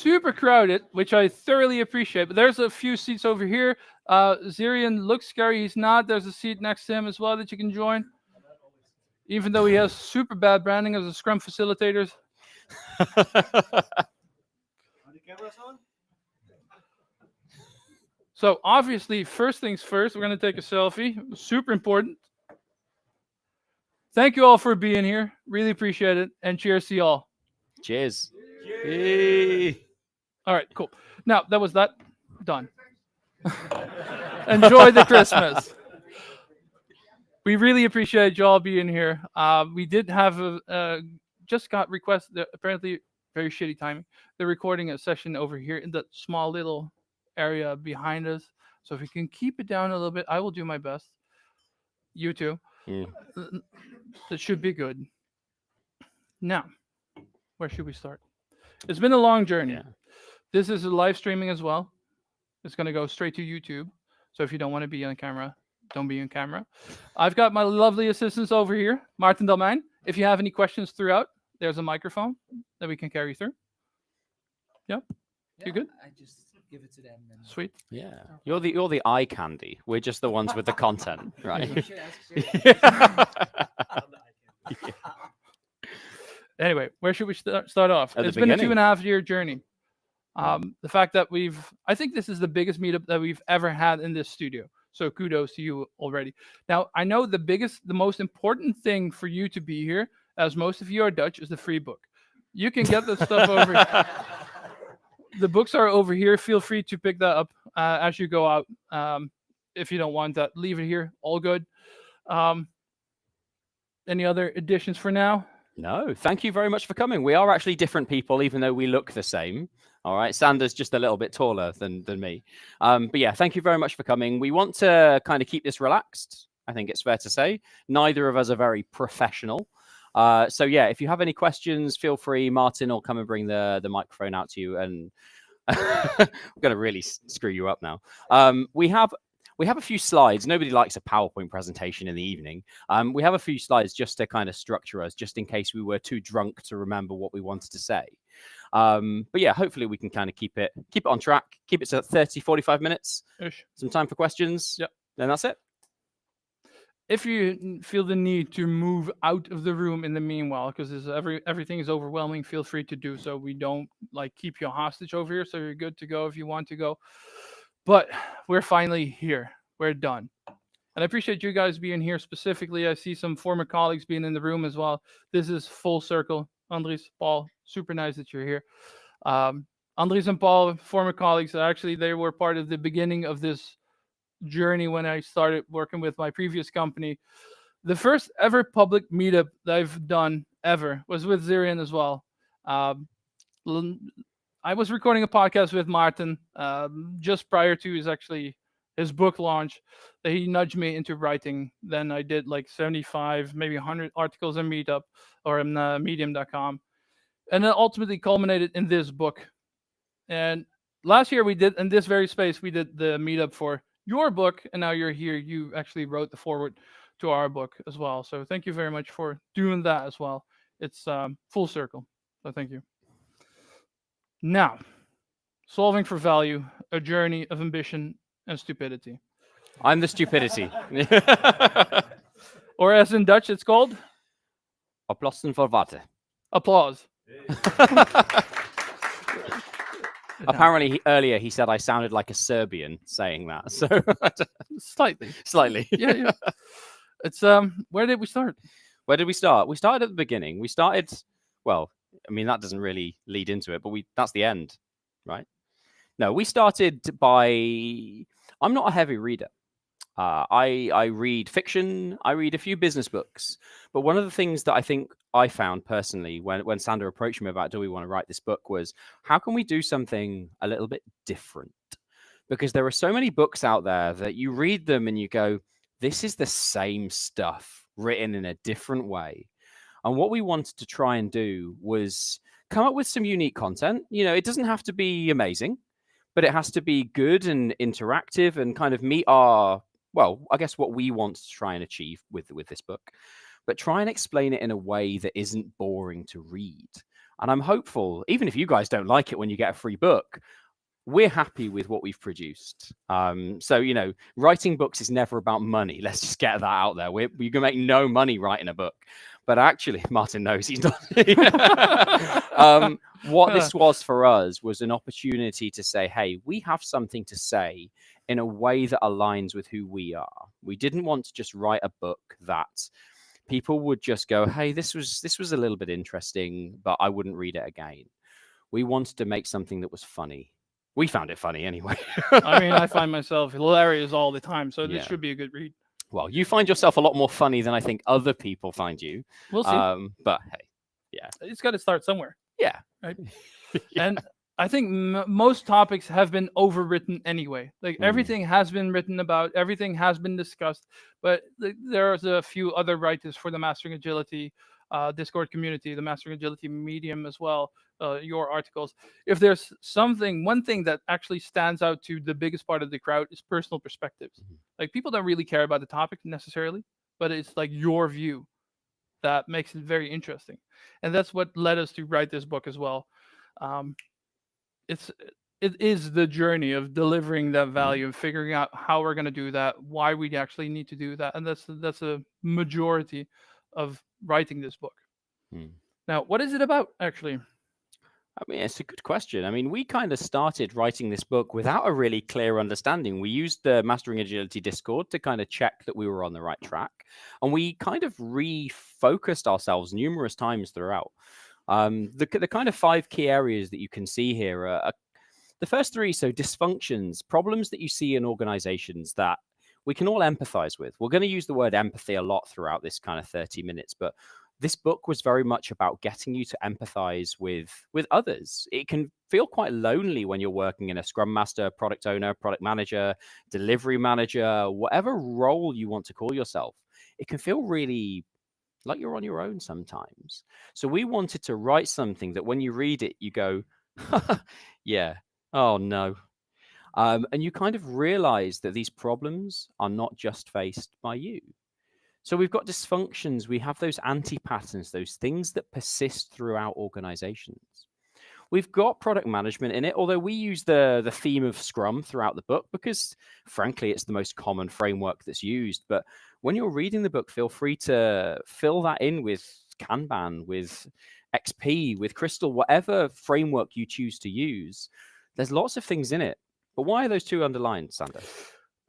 super crowded, which I thoroughly appreciate. But there's a few seats over here. Zirian looks scary. He's not. There's a seat next to him as well that you can join. Even though he has super bad branding as a Scrum facilitators. So obviously, first things first, we're going to take a selfie. Super important. Thank you all for being here. Really appreciate it. And cheers to y'all. Cheers. Cheers. All right, cool. Now, that was that. Done. Enjoy the Christmas. We really appreciate y'all being here. We did have just got requested, apparently very shitty timing. They're recording a session over here in the small little area behind us. So if we can keep it down a little bit, I will do my best. You too. Yeah. That should be good. Now, where should we start? It's been a long journey. Yeah. This is a live streaming as well. It's going to go straight to YouTube. So if you don't want to be on camera, don't be on camera. I've got my lovely assistants over here, Martin Dalmijn. If you have any questions throughout, there's a microphone that we can carry through. Yep. You good? I just give it to them. And Sweet. Yeah. You're the eye candy. We're just the ones with the content, right? You should ask Anyway, where should we start off? At the It's been a beginning. 2.5-year journey. The fact that I think this is the biggest meetup that we've ever had in this studio. So kudos to you already. Now, I know the most important thing for you to be here, as most of you are Dutch, is the free book. You can get the stuff over here. The books are over here. Feel free to pick that up as you go out. If you don't want that, leave it here. All good. Any other additions for now? No, thank you very much for coming. We are actually different people, even though we look the same. All right, Sander's just a little bit taller than me. But yeah, thank you very much for coming. We want to kind of keep this relaxed. I think it's fair to say. Neither of us are very professional. So yeah, if you have any questions, feel free. Martin will come and bring the microphone out to you. And I'm going to really screw you up now. We have a few slides. Nobody likes a PowerPoint presentation in the evening. We have a few slides just to kind of structure us, just in case we were too drunk to remember what we wanted to say. But yeah, hopefully we can kind of keep it on track, keep it to 30, 45 minutes. Ish. Some time for questions. Yep. Then that's it. If you feel the need to move out of the room in the meanwhile, because everything is overwhelming, feel free to do so. We don't keep you hostage over here, so you're good to go if you want to go. But we're finally here. We're done. And I appreciate you guys being here specifically. I see some former colleagues being in the room as well. This is full circle. Andries, Paul, super nice that you're here. Andries and Paul, former colleagues, actually, they were part of the beginning of this journey when I started working with my previous company. The first ever public meetup that I've done ever was with Zirian as well. I was recording a podcast with Martin just prior to his book launch that he nudged me into writing. Then I did 75, maybe 100 articles in Meetup or in medium.com. And it ultimately culminated in this book. And last year we did, in this very space, we did the Meetup for your book. And now you're here. You actually wrote the foreword to our book as well. So thank you very much for doing that as well. It's full circle. So thank you. Now, solving for value, a journey of ambition and stupidity. I'm the stupidity. Or as in Dutch, it's called? Oplossen voor wat? Applause. Apparently, earlier he said I sounded like a Serbian saying that. So Slightly. Yeah. It's where did we start? Where did we start? We started at the beginning. We started, well, I mean, that doesn't really lead into it, but that's the end, right? No, we started by, I'm not a heavy reader. I read fiction. I read a few business books. But one of the things that I think I found personally when Sander approached me about, do we want to write this book, was how can we do something a little bit different? Because there are so many books out there that you read them and you go, this is the same stuff written in a different way. And what we wanted to try and do was come up with some unique content. You know, it doesn't have to be amazing, but it has to be good and interactive and kind of meet our, well, I guess what we want to try and achieve with this book, but try and explain it in a way that isn't boring to read. And I'm hopeful, even if you guys don't like it when you get a free book, we're happy with what we've produced. So, you know, writing books is never about money. Let's just get that out there. You can make no money writing a book. But actually, Martin knows he's not. What this was for us was an opportunity to say, hey, we have something to say in a way that aligns with who we are. We didn't want to just write a book that people would just go, hey, this was a little bit interesting, but I wouldn't read it again. We wanted to make something that was funny. We found it funny anyway. I mean, I find myself hilarious all the time, so this Yeah. should be a good read. Well, you find yourself a lot more funny than I think other people find you. We'll see. But hey, It's got to start somewhere. yeah. Right. Yeah. And I think most topics have been overwritten anyway. Like everything has been written about, everything has been discussed, but there's a few other writers for the Mastering Agility Discord community, the Mastering Agility medium as well, your articles. If there's one thing that actually stands out to the biggest part of the crowd is personal perspectives. Like people don't really care about the topic necessarily, but it's like your view that makes it very interesting. And that's what led us to write this book as well. It is the journey of delivering that value and figuring out how we're going to do that, why we actually need to do that, and that's a majority of writing this book. Now, what is it about actually? I mean, it's a good question. I mean, we kind of started writing this book without a really clear understanding. We used the Mastering Agility Discord to kind of check that we were on the right track, and we kind of refocused ourselves numerous times throughout. The kind of 5 key areas that you can see here are the first 3. So dysfunctions, problems that you see in organizations that we can all empathize with. We're going to use the word empathy a lot throughout this kind of 30 minutes, but this book was very much about getting you to empathize with others. It can feel quite lonely when you're working in a Scrum Master, product owner, product manager, delivery manager, whatever role you want to call yourself. It can feel really like you're on your own sometimes. So we wanted to write something that when you read it, you go, yeah, oh no. And you kind of realize that these problems are not just faced by you. So we've got dysfunctions. We have those anti-patterns, those things that persist throughout organizations. We've got product management in it, although we use the theme of Scrum throughout the book because, frankly, it's the most common framework that's used. But when you're reading the book, feel free to fill that in with Kanban, with XP, with Crystal, whatever framework you choose to use. There's lots of things in it. But why are those 2 underlined, Sander?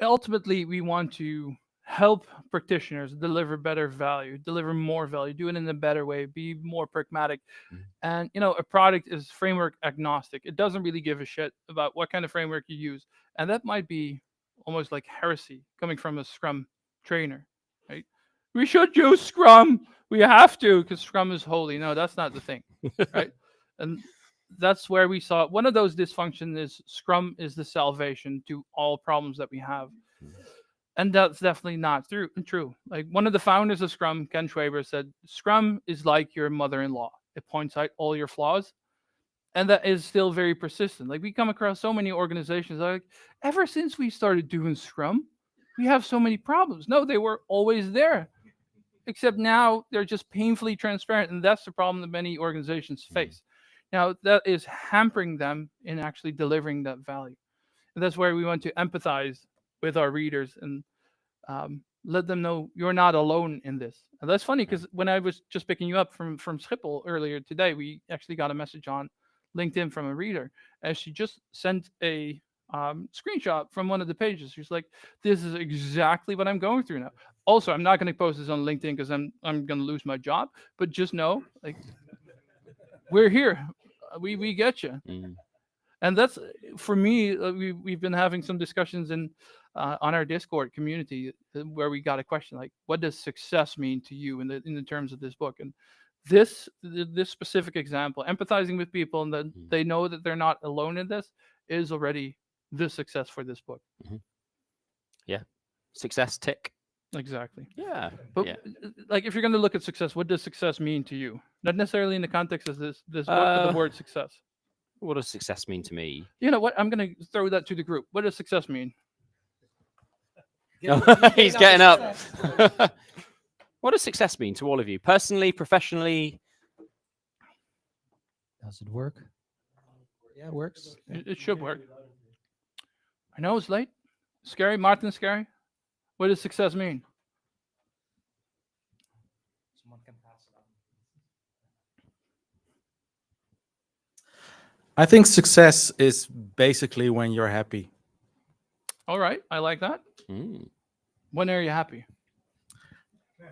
Ultimately, we want to help practitioners deliver better value, deliver more value, do it in a better way, be more pragmatic. And, you know, a product is framework agnostic. It doesn't really give a shit about what kind of framework you use. And that might be almost like heresy coming from a Scrum trainer, right? We should use Scrum. We have to because Scrum is holy. No, that's not the thing, right? And that's where we saw one of those dysfunctions is Scrum is the salvation to all problems that we have. And that's definitely not true. Like one of the founders of Scrum, Ken Schwaber, said, Scrum is like your mother-in-law. It points out all your flaws. And that is still very persistent. Like we come across so many organizations like, ever since we started doing Scrum, we have so many problems. No, they were always there. Except now they're just painfully transparent. And that's the problem that many organizations face. Now, that is hampering them in actually delivering that value. And that's where we want to empathize with our readers and let them know you're not alone in this. And that's funny because when I was just picking you up from Schiphol earlier today, we actually got a message on LinkedIn from a reader, and she just sent a screenshot from one of the pages. She's like, "This is exactly what I'm going through now." Also, I'm not going to post this on LinkedIn because I'm going to lose my job. But just know, like, we're here. We get you. And that's for me. We've been having some discussions on our Discord community where we got a question like, "What does success mean to you in the terms of this book?" And this specific example, empathizing with people and that they know that they're not alone in this, is already the success for this book. Yeah, success tick. Exactly. Yeah, but like if you're going to look at success, what does success mean to you? Not necessarily in the context of this book, but the word success. What does success mean to me? You know what? I'm going to throw that to the group. What does success mean? He's getting up. What does success mean to all of you? Personally, professionally? Does it work? Yeah, it works. It should work. I know it's late. Scary, Martin. Scary. What does success mean? Someone can pass it on. I think success is basically when you're happy. All right, I like that. Mm. When are you happy?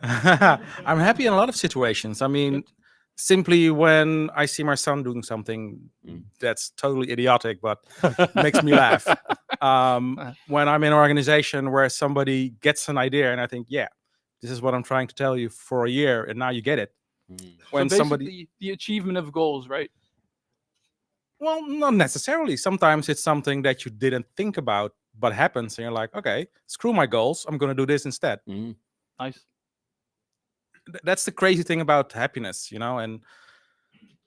I'm happy in a lot of situations. I mean, simply when I see my son doing something that's totally idiotic, but makes me laugh. When I'm in an organization where somebody gets an idea and I think, yeah, this is what I'm trying to tell you for a year, and now you get it. Mm. When So somebody, basically, the achievement of goals, right? well, not necessarily. Sometimes it's something that you didn't think about, but happens, and you're like, okay, screw my goals. I'm going to do this instead. Mm. Nice. That's the crazy thing about happiness, and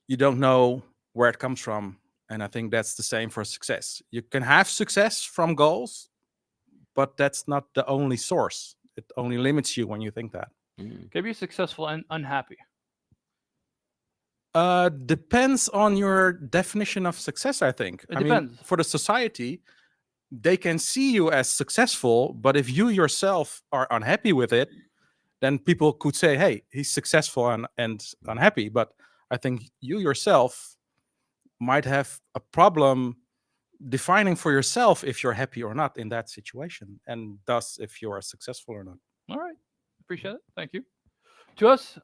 you don't know where it comes from. And I think that's the same for success. You can have success from goals, but that's not the only source. It only limits you when you think that. Mm. Can you be successful and unhappy? Depends on your definition of success, I think. It I mean, depends. for the society, they can see you as successful, but if you yourself are unhappy with it, then people could say, hey, he's successful and unhappy. But I think you yourself might have a problem defining for yourself if you're happy or not in that situation, and thus if you are successful or not. All right. Appreciate it. Thank you. To us,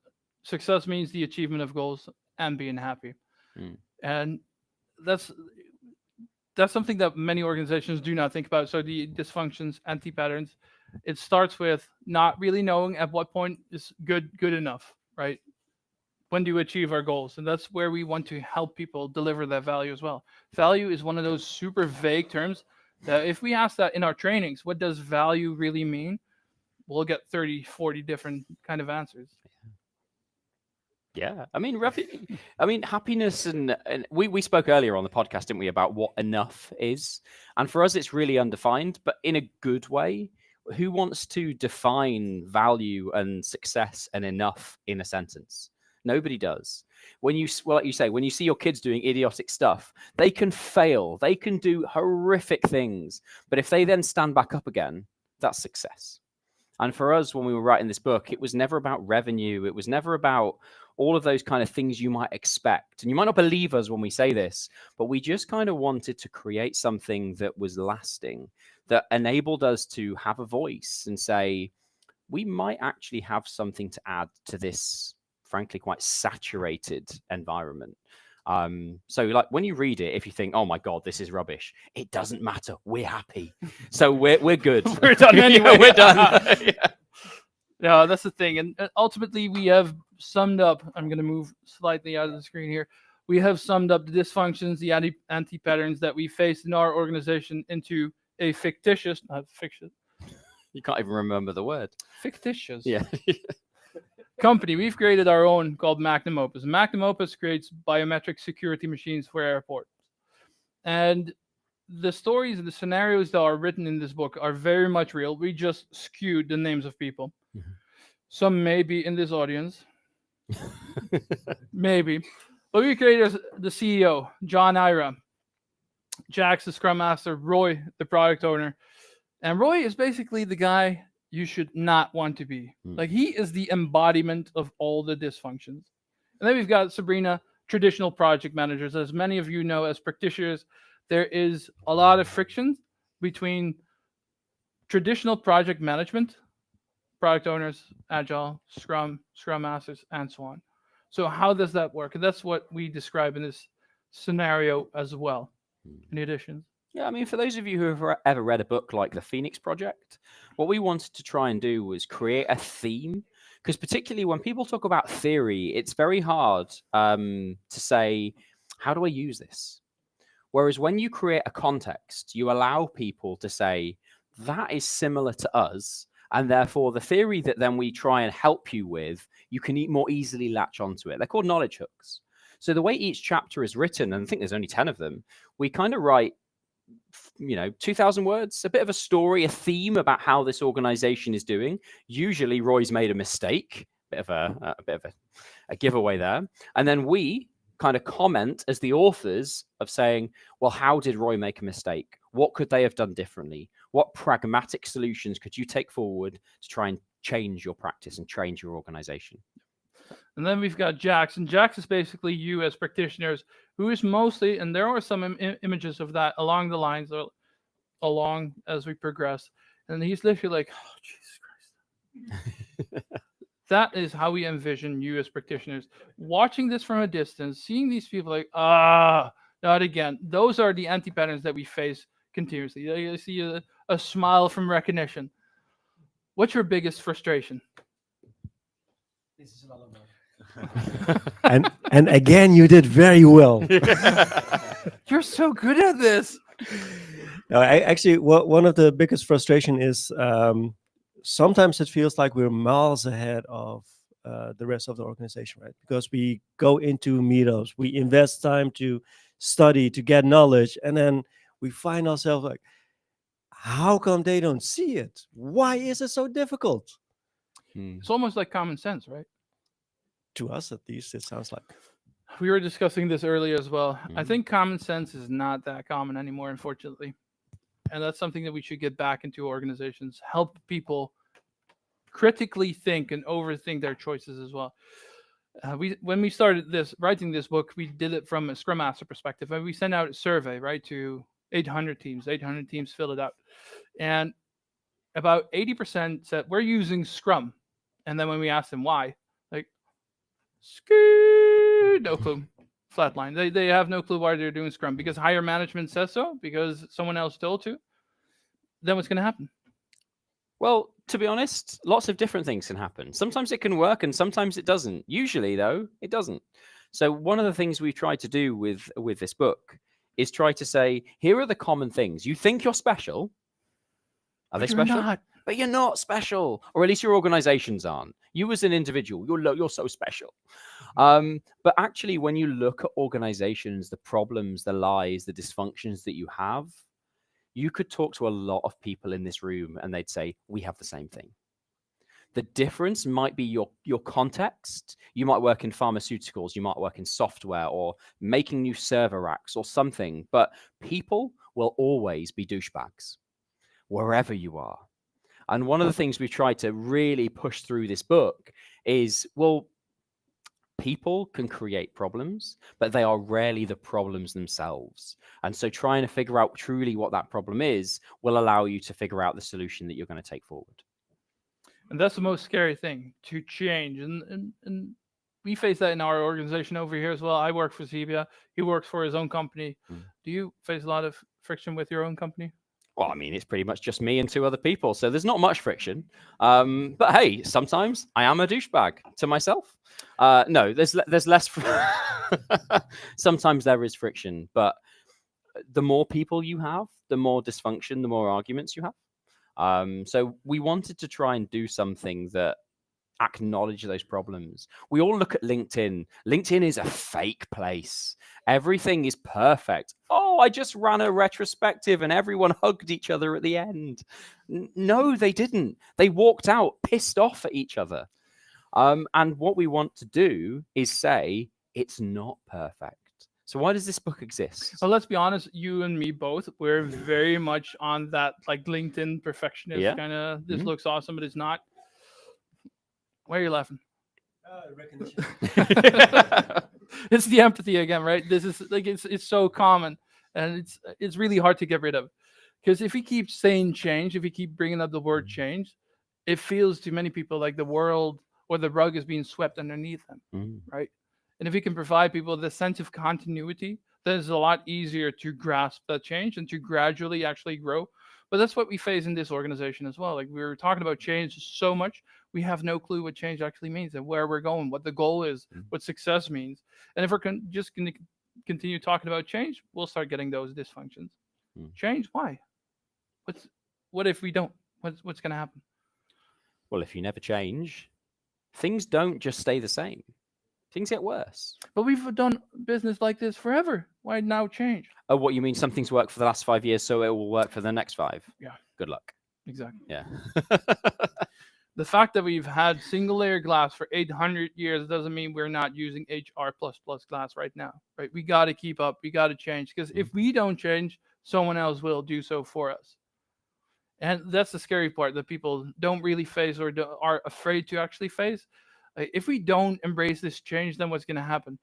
success means the achievement of goals and being happy. Mm. And that's something that many organizations do not think about. So the dysfunctions, anti-patterns, it starts with not really knowing at what point is good enough, right? When do you achieve our goals? And that's where we want to help people deliver that value as well. Value is one of those super vague terms that if we ask that in our trainings, what does value really mean? We'll get 30, 40 different kind of answers. Yeah, I mean, happiness and we spoke earlier on the podcast, didn't we, about what enough is? And for us, it's really undefined, but in a good way. Who wants to define value and success and enough in a sentence? Nobody does. When you, well, like you say, when you see your kids doing idiotic stuff, they can fail, they can do horrific things, but if they then stand back up again, that's success. And for us, when we were writing this book, it was never about revenue. It was never about all of those kind of things you might expect. And you might not believe us when we say this, but we just kind of wanted to create something that was lasting, that enabled us to have a voice and say, we might actually have something to add to this, frankly, quite saturated environment. So like when you read it, if you think, oh my God, this is rubbish, it doesn't matter. We're happy. So we're good. We're done anyway. We're done. Yeah, that's the thing. And ultimately, we have summed up, I'm going to move slightly out of the screen here. We have summed up the dysfunctions, the anti-patterns that we faced in our organization into a fictitious, not fictitious. You can't even remember the word. Fictitious. Yeah. Company. We've created our own called Magnum Opus. Magnum Opus creates biometric security machines for airports. And the stories and the scenarios that are written in this book are very much real. We just skewed the names of people. Mm-hmm. Some may be in this audience. Maybe. But we created the CEO, John Ira. Jack's the Scrum Master. Roy, the product owner. And Roy is basically the guy you should not want to be. Like, he is the embodiment of all the dysfunctions. And then we've got Sabrina, traditional project managers. As many of you know, as practitioners, there is a lot of friction between traditional project management, product owners, agile, scrum masters, and so on. So how does that work? And that's what we describe in this scenario as well. Any additions? Yeah, I mean, for those of you who have ever read a book like The Phoenix Project, what we wanted to try and do was create a theme, because particularly when people talk about theory, it's very hard to say, how do I use this? Whereas when you create a context, you allow people to say, that is similar to us, and therefore the theory that then we try and help you with, you can more easily latch onto it. They're called knowledge hooks. So the way each chapter is written, and I think there's only 10 of them, we kind of write 2,000 words, a bit of a story, a theme about how this organization is doing. Usually Roy's made a mistake, a bit of a giveaway there. And then we kind of comment as the authors of saying, well, how did Roy make a mistake? What could they have done differently? What pragmatic solutions could you take forward to try and change your practice and change your organization? And then we've got Jax, and Jax is basically you as practitioners, who is mostly, and there are some images of that along the lines, along as we progress, and he's literally like, oh, Jesus Christ. That is how we envision you as practitioners. Watching this from a distance, seeing these people like, not again. Those are the anti-patterns that we face continuously. You see a smile from recognition. What's your biggest frustration? This is a lot of work. and again, you did very well. You're so good at this. No, actually, one of the biggest frustration is sometimes it feels like we're miles ahead of the rest of the organization, right? Because we go into meetups, we invest time to study, to get knowledge, and then we find ourselves like, how come they don't see it? Why is it so difficult? It's almost like common sense, right? To us, at least, it sounds like. We were discussing this earlier as well. I think common sense is not that common anymore, unfortunately. And that's something that we should get back into organizations. Help people critically think and overthink their choices as well. When we started writing this book, we did it from a Scrum Master perspective. And we sent out a survey, right, to 800 teams. 800 teams filled it out. And about 80% said, we're using Scrum. And then when we asked them why, like, no clue. Flatline. They have no clue why they're doing Scrum. Because higher management says so? Because someone else told to? Then what's going to happen? Well, to be honest, lots of different things can happen. Sometimes it can work and sometimes it doesn't. Usually, though, it doesn't. So one of the things we try to do with this book is try to say, here are the common things. You think you're special. Are they special? Not. But you're not special, or at least your organizations aren't. You as an individual, you're so special. But actually, when you look at organizations, the problems, the lies, the dysfunctions that you have, you could talk to a lot of people in this room and they'd say, we have the same thing. The difference might be your context. You might work in pharmaceuticals, you might work in software or making new server racks or something, but people will always be douchebags wherever you are. And one of the things we've tried to really push through this book is, well, people can create problems, but they are rarely the problems themselves. And so trying to figure out truly what that problem is will allow you to figure out the solution that you're going to take forward. And that's the most scary thing, to change. And we face that in our organization over here as well. I work for Zebia. He works for his own company. Do you face a lot of friction with your own company? Well, I mean, it's pretty much just me and two other people, so there's not much friction. But hey, sometimes I am a douchebag to myself. No, there's less. Sometimes there is friction, but the more people you have, the more dysfunction, the more arguments you have. So we wanted to try and do something that acknowledge those problems. We all look at LinkedIn. LinkedIn is a fake place. Everything is perfect. Oh, I just ran a retrospective and everyone hugged each other at the end. No, they didn't. They walked out pissed off at each other. And what we want to do is say it's not perfect. So why does this book exist? Well, let's be honest, you and me both, we're very much on that like LinkedIn perfectionist kind of, this looks awesome, but it's not. Why are you laughing? Recognition. It's the empathy again, right? This is like, it's so common and it's really hard to get rid of, because if we keep saying change, if we keep bringing up the word change, it feels to many people like the world or the rug is being swept underneath them, right? And if we can provide people the sense of continuity, then it's a lot easier to grasp that change and to gradually actually grow. But that's what we face in this organization as well. Like, we were talking about change so much, we have no clue what change actually means and where we're going, what the goal is, what success means. And if we're just going to continue talking about change, we'll start getting those dysfunctions. Change? Why? What if we don't? What's going to happen? Well, if you never change, things don't just stay the same. Things get worse. But we've done business like this forever. Why now change? Oh, what you mean? Something's worked for the last 5 years, so it will work for the next 5? Yeah. Good luck. Exactly. Yeah. The fact that we've had single layer glass for 800 years doesn't mean we're not using HR++ glass right now, right? We got to keep up. We got to change, because if we don't change, someone else will do so for us. And that's the scary part that people don't really face, or are afraid to actually face. If we don't embrace this change, then what's going to happen?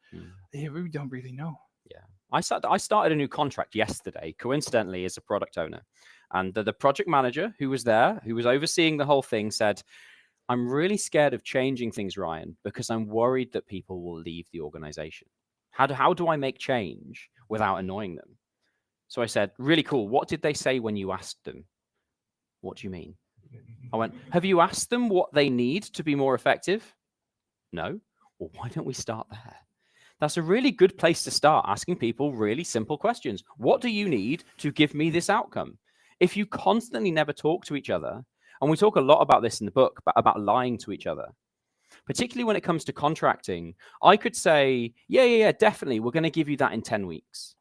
Yeah, we don't really know. Yeah. I started a new contract yesterday, coincidentally, as a product owner. And the project manager who was there, who was overseeing the whole thing, said, I'm really scared of changing things, Ryan, because I'm worried that people will leave the organization. How do I make change without annoying them? So I said, really cool. What did they say when you asked them? What do you mean? I went, have you asked them what they need to be more effective? No. Well, why don't we start there? That's a really good place to start, asking people really simple questions. What do you need to give me this outcome? If you constantly never talk to each other, and we talk a lot about this in the book, about lying to each other, particularly when it comes to contracting, I could say, yeah, definitely, we're going to give you that in 10 weeks.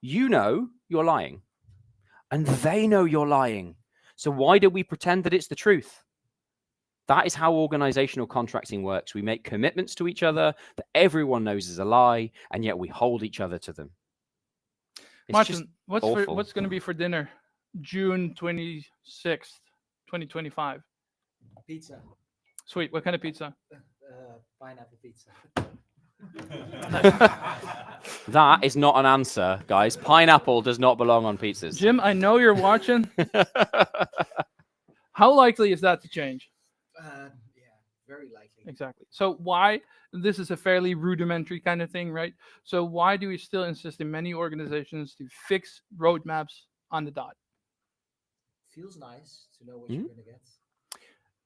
You know you're lying, and they know you're lying. So why do we pretend that it's the truth? That is how organizational contracting works. We make commitments to each other that everyone knows is a lie, and yet we hold each other to them. It's just Martin, awful. what's going to be for dinner? June 26th, 2025. Pizza. Sweet. What kind of pizza? Pineapple pizza. That is not an answer, guys. Pineapple does not belong on pizzas. Jim, I know you're watching. How likely is that to change? Yeah, very likely. Exactly. So why, this is a fairly rudimentary kind of thing, right? So why do we still insist in many organizations to fix roadmaps on the dot? Feels nice to know what you're going to get.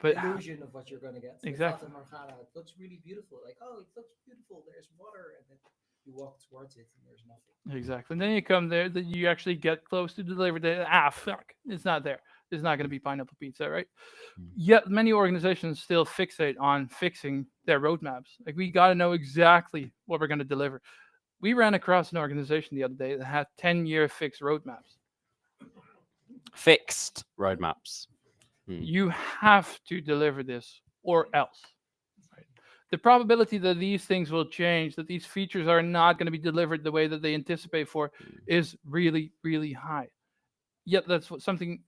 But Illusion of what you're going to get. Exactly. Fata Morgana, it looks really beautiful. Like, oh, it looks beautiful. There's water, and then you walk towards it, and there's nothing. Exactly. And then you come there, that you actually get close to deliver the fuck, it's not there. It's not going to be pineapple pizza, right? Yet many organizations still fixate on fixing their roadmaps. Like, we got to know exactly what we're going to deliver. We ran across an organization the other day that had 10-year fixed roadmaps. Fixed roadmaps. You have to deliver this or else. Right? The probability that these things will change, that these features are not going to be delivered the way that they anticipate for, is really, really high. Yet that's something,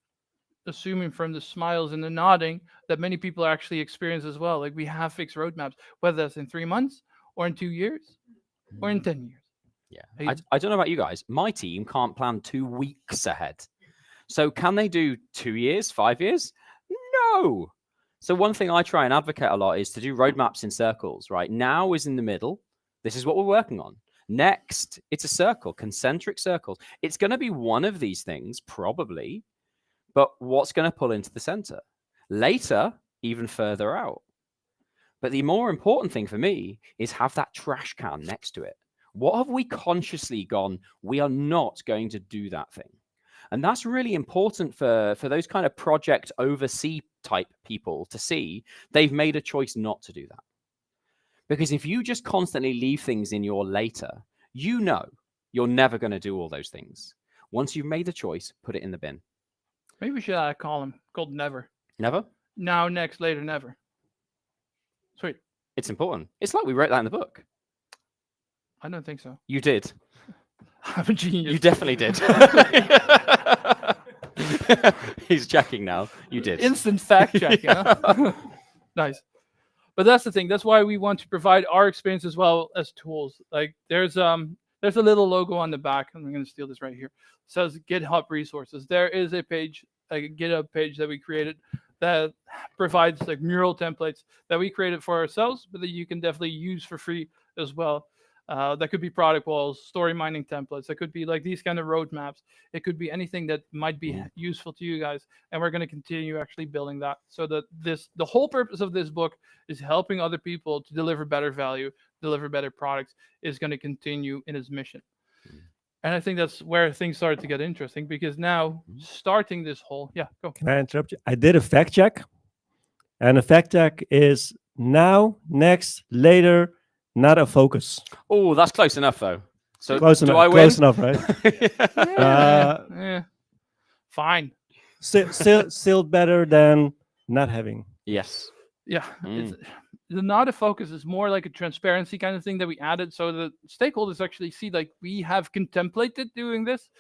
assuming from the smiles and the nodding, that many people actually experience as well. Like, we have fixed roadmaps, whether that's in 3 months or in 2 years or in 10 years. Yeah. I don't know about you guys. My team can't plan 2 weeks ahead. So can they do 2 years, 5 years? No. So one thing I try and advocate a lot is to do roadmaps in circles, right? Now is in the middle. This is what we're working on. Next, it's a circle, concentric circles. It's going to be one of these things, probably, but what's going to pull into the center? Later, even further out. But the more important thing for me is have that trash can next to it. What have we consciously gone, we are not going to do that thing? And that's really important for those kind of project oversee type people to see they've made a choice not to do that. Because if you just constantly leave things in your later, you know you're never going to do all those things. Once you've made the choice, put it in the bin. Maybe we should add a column called never. Never? Now, next, later, never. Sweet. It's important. It's like we wrote that in the book. I don't think so. You did. I'm a genius. You definitely did. He's checking now. You did. Instant fact check. Yeah. Nice. But that's the thing. That's why we want to provide our experience as well as tools. Like, there's a little logo on the back. I'm going to steal this right here. It says GitHub resources. There is a page, like a GitHub page that we created that provides like mural templates that we created for ourselves, but that you can definitely use for free as well. That could be product walls, story mining templates. That could be like these kind of roadmaps. It could be anything that might be useful to you guys. And we're going to continue actually building that, so that the whole purpose of this book is helping other people to deliver better value, deliver better products, is going to continue in its mission. And I think that's where things started to get interesting, because now starting this whole, go. Can I interrupt you? I did a fact check, and a fact check is now, next, later, not a focus. Oh, that's close enough, though. So Close enough. I win? Close enough, right? Yeah. Fine. Still better than not having Yes. Yeah, it's the not a focus is more like a transparency kind of thing that we added, so the stakeholders actually see like we have contemplated doing this,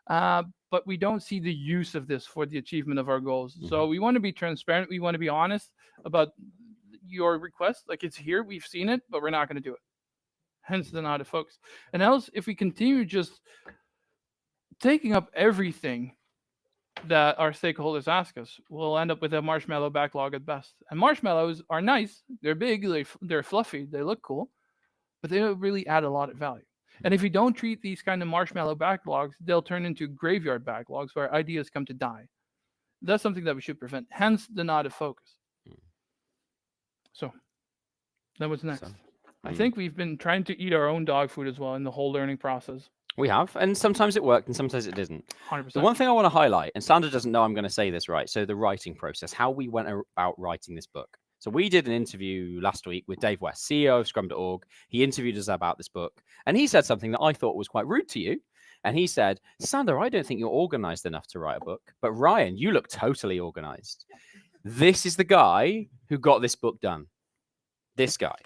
but we don't see the use of this for the achievement of our goals. So we want to be transparent. We want to be honest about your request. Like it's here, we've seen it, but we're not going to do it. Hence the not a focus. And else, if we continue just taking up everything that our stakeholders ask us, we'll end up with a marshmallow backlog at best. And marshmallows are nice, they're big, they're fluffy, they look cool, but they don't really add a lot of value. And if you don't treat these kind of marshmallow backlogs, they'll turn into graveyard backlogs where ideas come to die. That's something that we should prevent. Hence the not of focus. So that was next. I think we've been trying to eat our own dog food as well in the whole learning process. We have, and sometimes it worked and sometimes it didn't. 100%. The one thing I want to highlight, and Sandra doesn't know I'm going to say this right, so the writing process, how we went about writing this book. So we did an interview last week with Dave West, CEO of Scrum.org. He interviewed us about this book, and he said something that I thought was quite rude to you. And he said, Sandra, I don't think you're organized enough to write a book, but Ryan, you look totally organized. This is the guy who got this book done. This guy.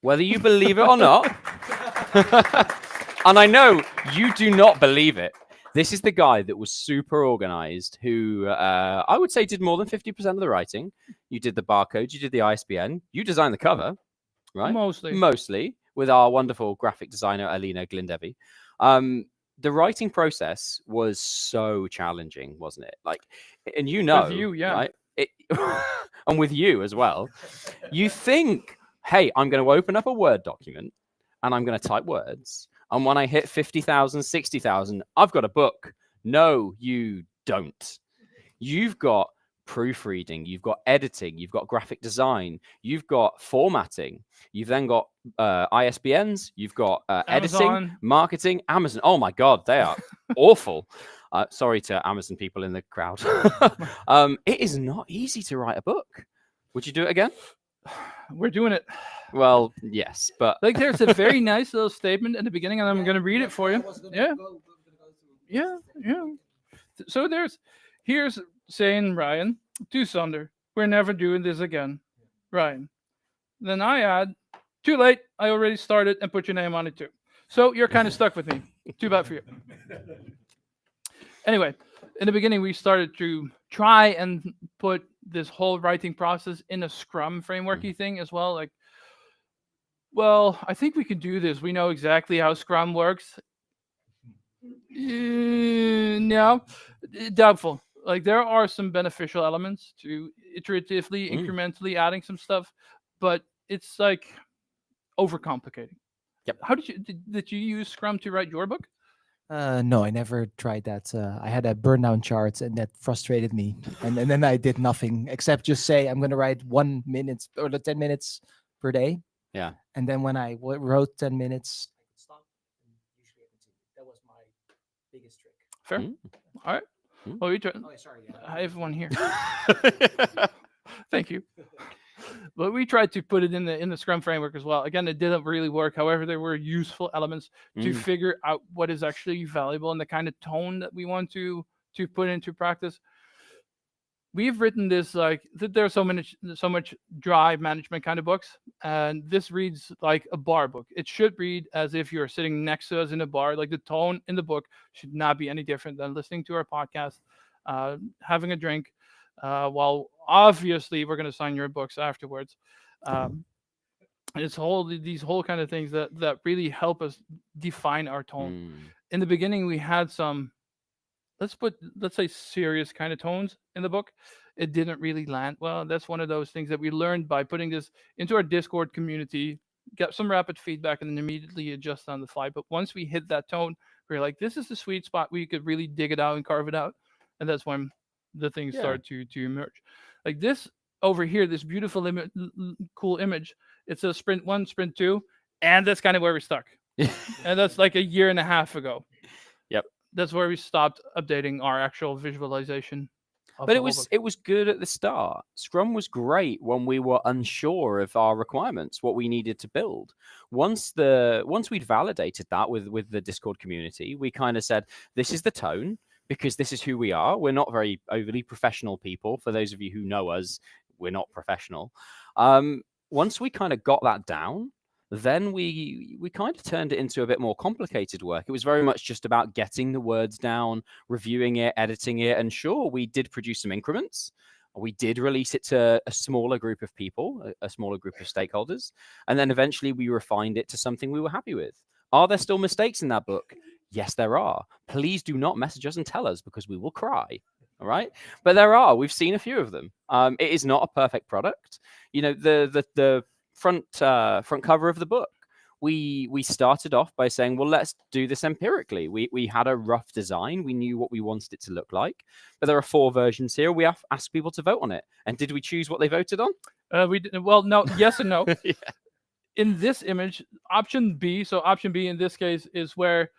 Whether you believe it or not, and I know you do not believe it, this is the guy that was super organized, who I would say did more than 50% of the writing. You did the barcodes, you did the ISBN, you designed the cover, right? Mostly, with our wonderful graphic designer, Alina Glindevi. The writing process was so challenging, wasn't it? Like, and you know, with you, yeah. right? And with you as well. You think, hey, I'm going to open up a Word document and I'm going to type words. And when I hit 50,000, 60,000, I've got a book. No, you don't. You've got proofreading, you've got editing, you've got graphic design, you've got formatting, you've then got ISBNs, you've got editing, marketing, Amazon. Oh my God, they are awful. Sorry to Amazon people in the crowd. It is not easy to write a book. Would you do it again? We're doing it. Well, yes, but like there's a very nice little statement at the beginning, and I'm going to read it for you. Yeah. So here's saying, Ryan, to Sander, we're never doing this again. Ryan. Then I add, too late, I already started and put your name on it too. So you're kind of stuck with me. Too bad for you. Anyway, in the beginning, we started to try and put this whole writing process in a Scrum frameworky thing as well. Like, well, I think we can do this. We know exactly how Scrum works. No, doubtful. Like, there are some beneficial elements to iteratively, incrementally adding some stuff, but it's like overcomplicating. Yep. How did you use Scrum to write your book? No, I never tried that. I had a burn down chart and that frustrated me. And then I did nothing except just say, I'm going to write 1 minute or 10 minutes per day. Yeah. And then when I wrote 10 minutes, I could stop and usually I continue. That was my biggest trick. Fair. All right. Well, we try. Oh, sorry. Yeah. I have one here. Thank you. But we tried to put it in the Scrum framework as well. Again, it didn't really work. However, there were useful elements to figure out what is actually valuable and the kind of tone that we want to put into practice. We've written this like there's so much drive management kind of books, and this reads like a bar book. It should read as if you're sitting next to us in a bar. Like the tone in the book should not be any different than listening to our podcast, having a drink, while obviously we're going to sign your books afterwards. These whole kind of things that really help us define our tone. In the beginning, we had some, let's say serious kind of tones in the book. It didn't really land well. That's one of those things that we learned by putting this into our Discord community, get some rapid feedback, and then immediately adjust on the fly. But once we hit that tone, we're like, this is the sweet spot where you could really dig it out and carve it out. And that's when the things start to emerge. Like this over here, this beautiful cool image. It's a sprint 1, sprint 2, and that's kind of where we're stuck. And that's like a year and a half ago. Yep. That's where we stopped updating our actual visualization. But it was good at the start. Scrum was great when we were unsure of our requirements, what we needed to build. Once we'd validated that with the Discord community, we kind of said, this is the tone, because this is who we are. We're not very overly professional people. For those of you who know us, we're not professional. Once we kind of got that down, then we kind of turned it into a bit more complicated work. It was very much just about getting the words down, reviewing it, editing it, and sure, we did produce some increments. We did release it to a smaller group of people, a smaller group of stakeholders, and then eventually we refined it to something we were happy with. Are there still mistakes in that book? Yes, there are. Please do not message us and tell us, because we will cry. All right, but there are. We've seen a few of them. It is not a perfect product. You know, the front cover of the book, we started off by saying, well, let's do this empirically. We had a rough design. We knew what we wanted it to look like, but there are 4 versions here. We asked people to vote on it, and did we choose what they voted on? We did, well, no, yes and no. Yeah. In this image, option B. So option B in this case is where,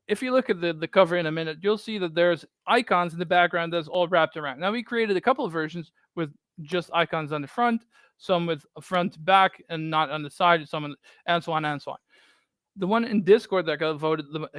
if you look at the cover in a minute, you'll see that there's icons in the background that's all wrapped around. Now, we created a couple of versions with just icons on the front, some with a front, back, and not on the side, some and so on and so on. The one in Discord that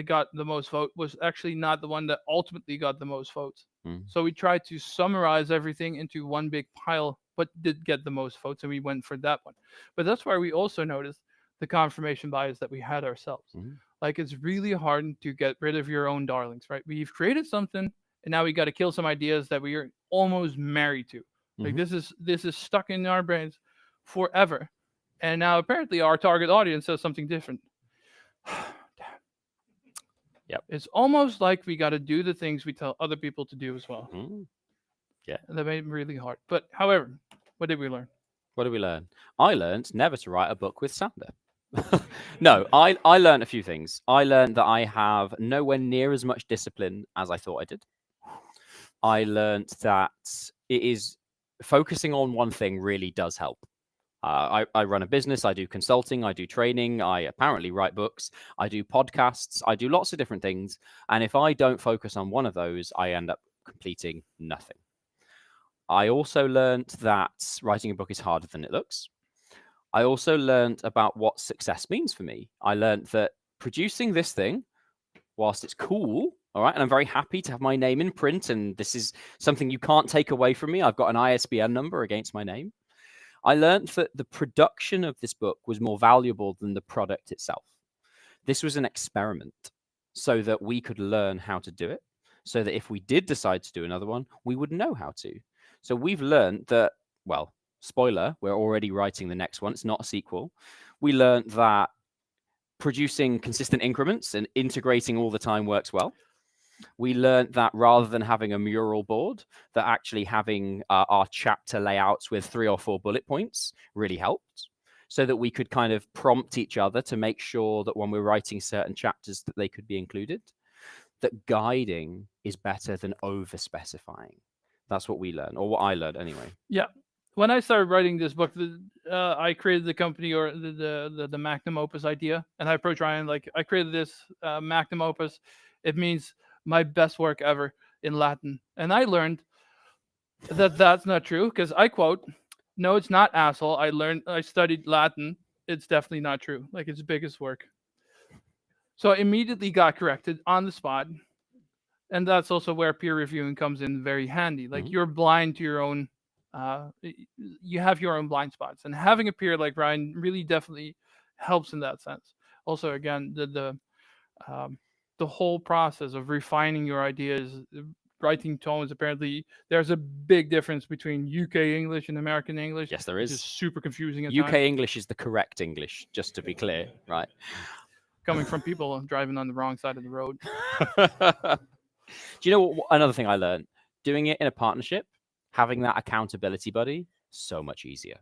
got the most vote was actually not the one that ultimately got the most votes. So we tried to summarize everything into one big pile, but did get the most votes, and we went for that one. But that's why we also noticed the confirmation bias that we had ourselves. Like, it's really hard to get rid of your own darlings, right? We've created something, and now we got to kill some ideas that we are almost married to. Like, this is stuck in our brains forever, and now apparently our target audience says something different. Yep. It's almost like we got to do the things we tell other people to do as well. Yeah. And that made it really hard. But however, what did we learn? What did we learn? I learned never to write a book with Sander. No, I learned a few things. I learned that I have nowhere near as much discipline as I thought I did. I learned that it is focusing on one thing really does help. I run a business, I do consulting, I do training, I apparently write books, I do podcasts, I do lots of different things. And if I don't focus on one of those, I end up completing nothing. I also learned that writing a book is harder than it looks. I also learned about what success means for me. I learned that producing this thing, whilst it's cool, all right, and I'm very happy to have my name in print, and this is something you can't take away from me. I've got an ISBN number against my name. I learned that the production of this book was more valuable than the product itself. This was an experiment so that we could learn how to do it, so that if we did decide to do another one, we would know how to. So we've learned that, well, spoiler, we're already writing the next one. It's not a sequel. We learned that producing consistent increments and integrating all the time works well. We learned that rather than having a mural board, that actually having our chapter layouts with 3 or 4 bullet points really helped, so that we could kind of prompt each other to make sure that when we're writing certain chapters that they could be included. That guiding is better than over specifying. That's what we learned, or what I learned anyway. Yeah. When I started writing this book, I created the company, or the magnum opus idea, and I approached Ryan like, I created this magnum opus. It means my best work ever in Latin. And I learned that that's not true, because I quote, "No, it's not, asshole. I studied Latin. It's definitely not true. Like, it's the biggest work." So I immediately got corrected on the spot. And that's also where peer reviewing comes in very handy. Like, you're blind to your own, you have your own blind spots. And having a peer like Ryan really definitely helps in that sense. Also, again, the whole process of refining your ideas, writing tones, apparently there's a big difference between UK English and American English. Yes, there Which is. is super confusing at UK times, English is the correct English, just to be clear, right? coming from people driving on the wrong side of the road. Do you know what, another thing I learned? Doing it in a partnership, having that accountability buddy, so much easier.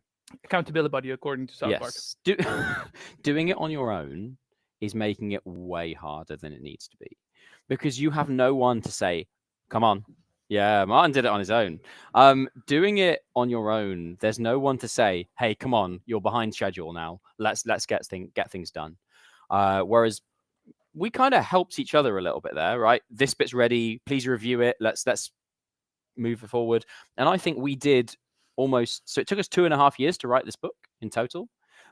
Accountability buddy, according to South Park. Yes. Doing it on your own is making it way harder than it needs to be, because you have no one to say, come on. Yeah, Martin did it on his own. Doing it on your own, there's no one to say, hey, come on, you're behind schedule now. Let's get things done. Whereas we kind of helped each other a little bit there, right? This bit's ready. Please review it. Let's move it forward. And I think we did almost. So it took us 2.5 years to write this book in total,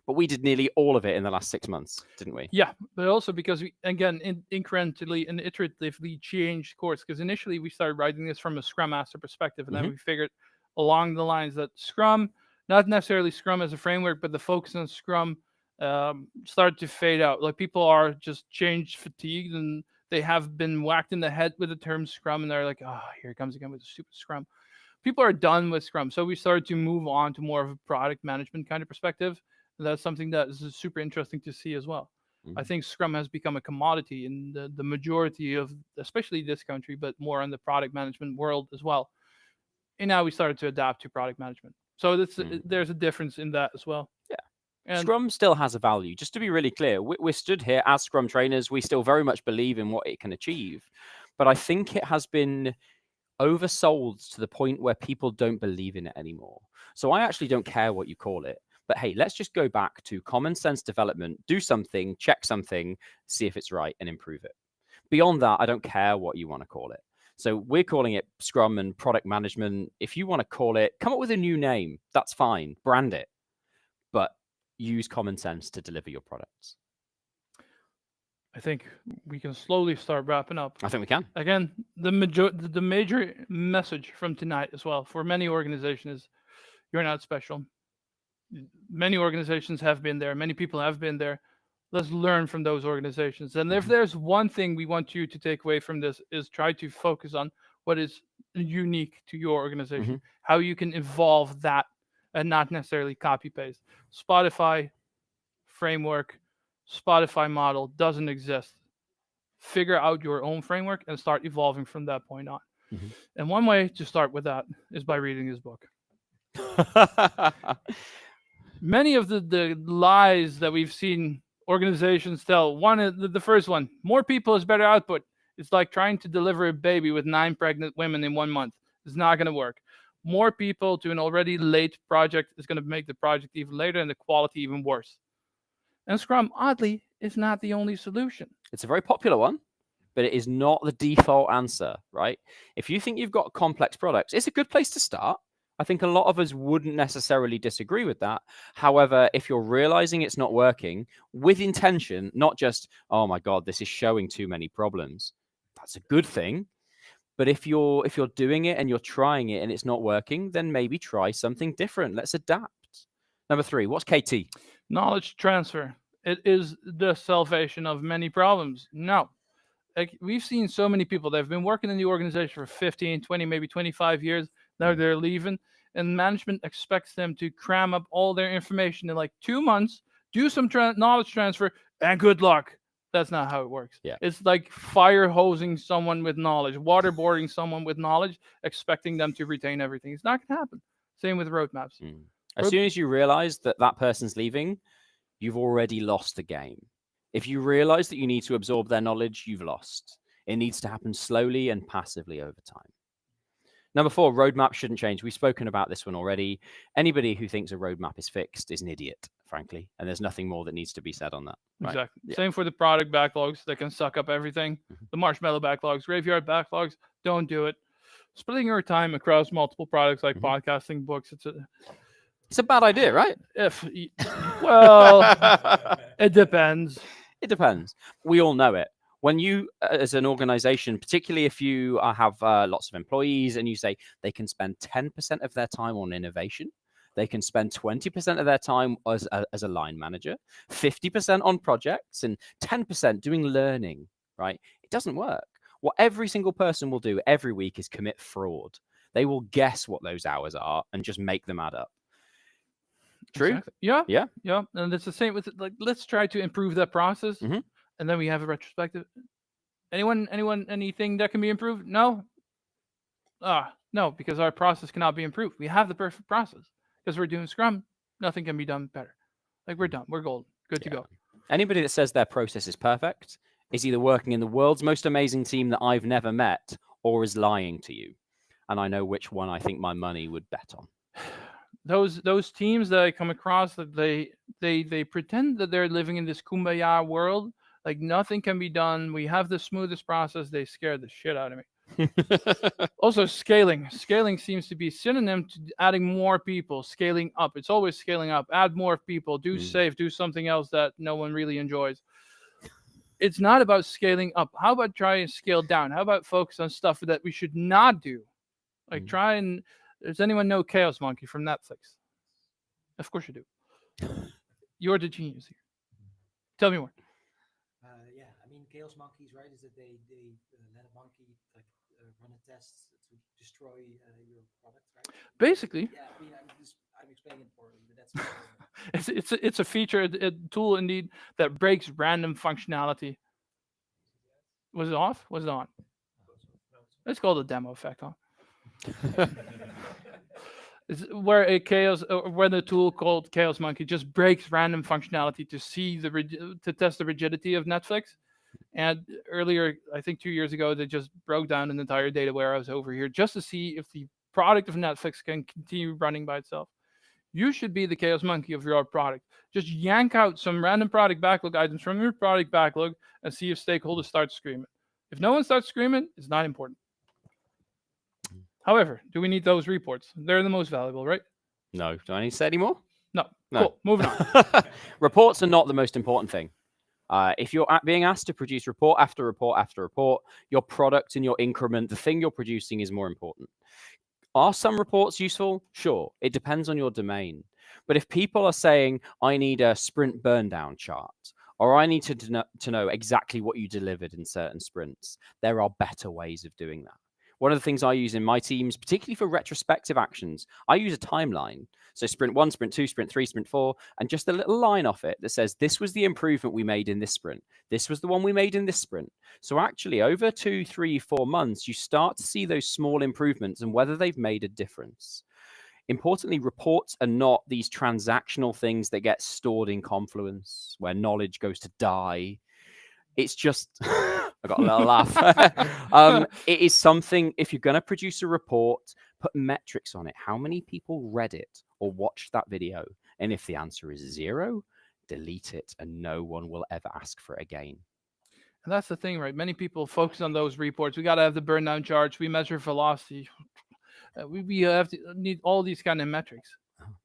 but we did nearly all of it in the last 6 months, didn't we? Yeah, but also because we, again, incrementally and iteratively changed course. Because initially we started writing this from a Scrum Master perspective, and then we figured, along the lines that Scrum, not necessarily Scrum as a framework, but the focus on Scrum started to fade out. Like people are just change fatigued, and they have been whacked in the head with the term Scrum, and they're like, oh, here it comes again with the stupid Scrum. People are done with Scrum, so we started to move on to more of a product management kind of perspective. And that's something that is super interesting to see as well. I think Scrum has become a commodity in the majority of, especially this country, but more in the product management world as well. And now we started to adapt to product management. So there's a difference in that as well. Yeah. And Scrum still has a value. Just to be really clear, we're stood here as Scrum trainers. We still very much believe in what it can achieve. But I think it has been oversold to the point where people don't believe in it anymore. So I actually don't care what you call it. But hey, let's just go back to common sense development, do something, check something, see if it's right, and improve it. Beyond that, I don't care what you want to call it. So we're calling it Scrum and product management. If you want to call it, come up with a new name. That's fine. Brand it. But use common sense to deliver your products. I think we can slowly start wrapping up. I think we can. Again, the major message from tonight as well for many organizations is you're not special. Many organizations have been there. Many people have been there. Let's learn from those organizations. And if there's one thing we want you to take away from this is try to focus on what is unique to your organization, how you can evolve that and not necessarily copy paste. Spotify framework, Spotify model doesn't exist. Figure out your own framework and start evolving from that point on. And one way to start with that is by reading this book. Many of the lies that we've seen organizations tell, the first one, more people is better output. It's like trying to deliver a baby with 9 pregnant women in 1 month. It's not going to work. More people to an already late project is going to make the project even later and the quality even worse. And Scrum, oddly, is not the only solution. It's a very popular one, but it is not the default answer, right? If you think you've got complex products, it's a good place to start. I think a lot of us wouldn't necessarily disagree with that. However, if you're realizing it's not working with intention, not just, oh my God, this is showing too many problems, that's a good thing. But if you're doing it and you're trying it and it's not working, then maybe try something different. Let's adapt. Number 3, what's KT? Knowledge transfer. It is the salvation of many problems. No. Like we've seen so many people that have been working in the organization for 15, 20, maybe 25 years. Now they're leaving, and management expects them to cram up all their information in like 2 months, do some knowledge transfer, and good luck. That's not how it works. Yeah. It's like fire hosing someone with knowledge, waterboarding someone with knowledge, expecting them to retain everything. It's not going to happen. Same with roadmaps. As soon as you realize that person's leaving, you've already lost the game. If you realize that you need to absorb their knowledge, you've lost. It needs to happen slowly and passively over time. Number 4, roadmap shouldn't change. We've spoken about this one already. Anybody who thinks a roadmap is fixed is an idiot, frankly. And there's nothing more that needs to be said on that. Right? Exactly. Yeah. Same for the product backlogs that can suck up everything. The marshmallow backlogs, graveyard backlogs, don't do it. Splitting your time across multiple products like podcasting, books, It's a bad idea, right? Well, it depends. It depends. We all know it. When you, as an organization, particularly if you have lots of employees and you say they can spend 10% of their time on innovation, they can spend 20% of their time as a line manager, 50% on projects, and 10% doing learning, right? It doesn't work. What every single person will do every week is commit fraud. They will guess what those hours are and just make them add up. True? Exactly. Yeah. Yeah. And it's the same with like, let's try to improve that process. And then we have a retrospective. Anything that can be improved? No. No, because our process cannot be improved. We have the perfect process because we're doing Scrum. Nothing can be done better. Like we're done. We're golden. Good to go. Anybody that says their process is perfect is either working in the world's most amazing team that I've never met or is lying to you. And I know which one I think my money would bet on. Those teams that I come across that they pretend that they're living in this kumbaya world, like nothing can be done. We have the smoothest process. They scare the shit out of me. Also, scaling seems to be synonym to adding more people. Scaling up, it's always scaling up. Add more people. Do safe. Do something else that no one really enjoys. It's not about scaling up. How about try and scale down? How about focus on stuff that we should not do? Like try and Does anyone know Chaos Monkey from Netflix? Of course you do. You're the genius here. Tell me more. Yeah, I mean, Chaos Monkeys, right? Is that they let a monkey like run a test to destroy your product, right? Basically, Yeah, I mean, I'm explaining it poorly, but that's it's a feature, a tool indeed that breaks random functionality. Was it off? Was it on? It's called a demo effect, huh? It's where where the tool called Chaos Monkey just breaks random functionality to see to test the rigidity of Netflix. And earlier, I think 2 years ago, they just broke down an entire data warehouse over here just to see if the product of Netflix can continue running by itself. You should be the Chaos Monkey of your product. Just yank out some random product backlog items from your product backlog and see if stakeholders start screaming. If no one starts screaming, it's not important. However, do we need those reports? They're the most valuable, right? No. Do I need to say any more? No. No. Cool. Moving on. Reports are not the most important thing. If you're being asked to produce report after report after report, your product and your increment, the thing you're producing is more important. Are some reports useful? Sure. It depends on your domain. But if people are saying, I need a sprint burn down chart, or I need to know exactly what you delivered in certain sprints, there are better ways of doing that. One of the things I use in my teams, particularly for retrospective actions, I use a timeline. So sprint 1, sprint 2, sprint 3, sprint 4, and just a little line off it that says, this was the improvement we made in this sprint. This was the one we made in this sprint. So actually, over 2, 3, 4 months, you start to see those small improvements and whether they've made a difference. Importantly, reports are not these transactional things that get stored in Confluence, where knowledge goes to die. It's just, I got a little laugh. It is something, if you're going to produce a report, put metrics on it. How many people read it or watched that video? And if the answer is 0, delete it and no one will ever ask for it again. And that's the thing, right? Many people focus on those reports. We got to have the burn down charts. We measure velocity. We have to need all these kind of metrics.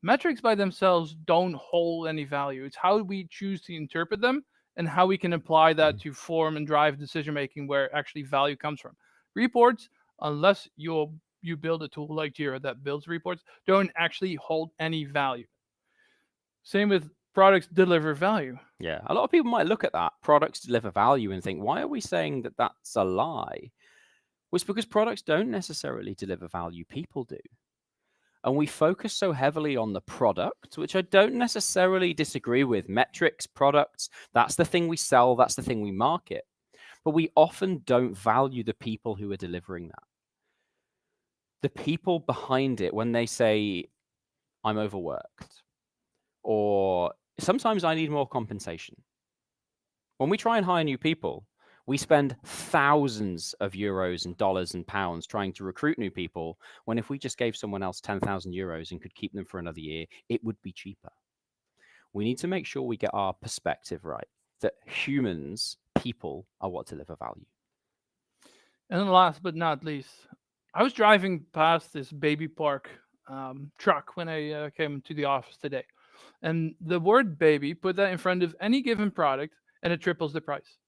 Metrics by themselves don't hold any value. It's how we choose to interpret them and how we can apply that to form and drive decision making where actually value comes from. Reports, unless you build a tool like Jira that builds reports, don't actually hold any value. Same with products deliver value. Yeah, a lot of people might look at that, products deliver value, and think, why are we saying that that's a lie? Well, it's because products don't necessarily deliver value, people do. And we focus so heavily on the product, which I don't necessarily disagree with. Metrics, products, that's the thing we sell, that's the thing we market. But we often don't value the people who are delivering that. The people behind it, when they say, I'm overworked, or sometimes I need more compensation. When we try and hire new people, we spend thousands of euros and dollars and pounds trying to recruit new people, when if we just gave someone else 10,000 euros and could keep them for another year, it would be cheaper. We need to make sure we get our perspective right, that humans, people, are what deliver value. And then last but not least, I was driving past this baby park truck when I came to the office today. And the word baby, put that in front of any given product, and it triples the price.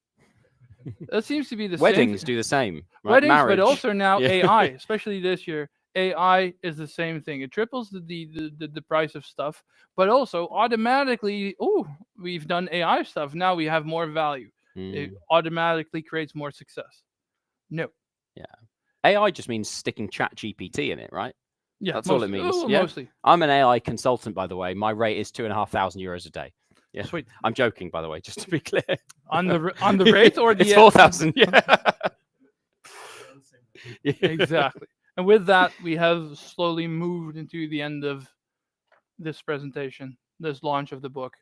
That seems to be the Weddings same. do the same. Right? Weddings, Marriage. but also now Yeah. AI, especially this year. AI is the same thing. It triples the price of stuff, but also automatically, we've done AI stuff. Now we have more value. It automatically creates more success. No. Yeah. AI just means sticking ChatGPT in it, right? Yeah, That's all it means. Yeah. Mostly. I'm an AI consultant, by the way. My rate is 2,500 euros a day. Yeah. Sweet. I'm joking, by the way, just to be clear. On the rate or the It's 4,000. Yeah. Exactly. And with that, we have slowly moved into the end of this presentation, this launch of the book.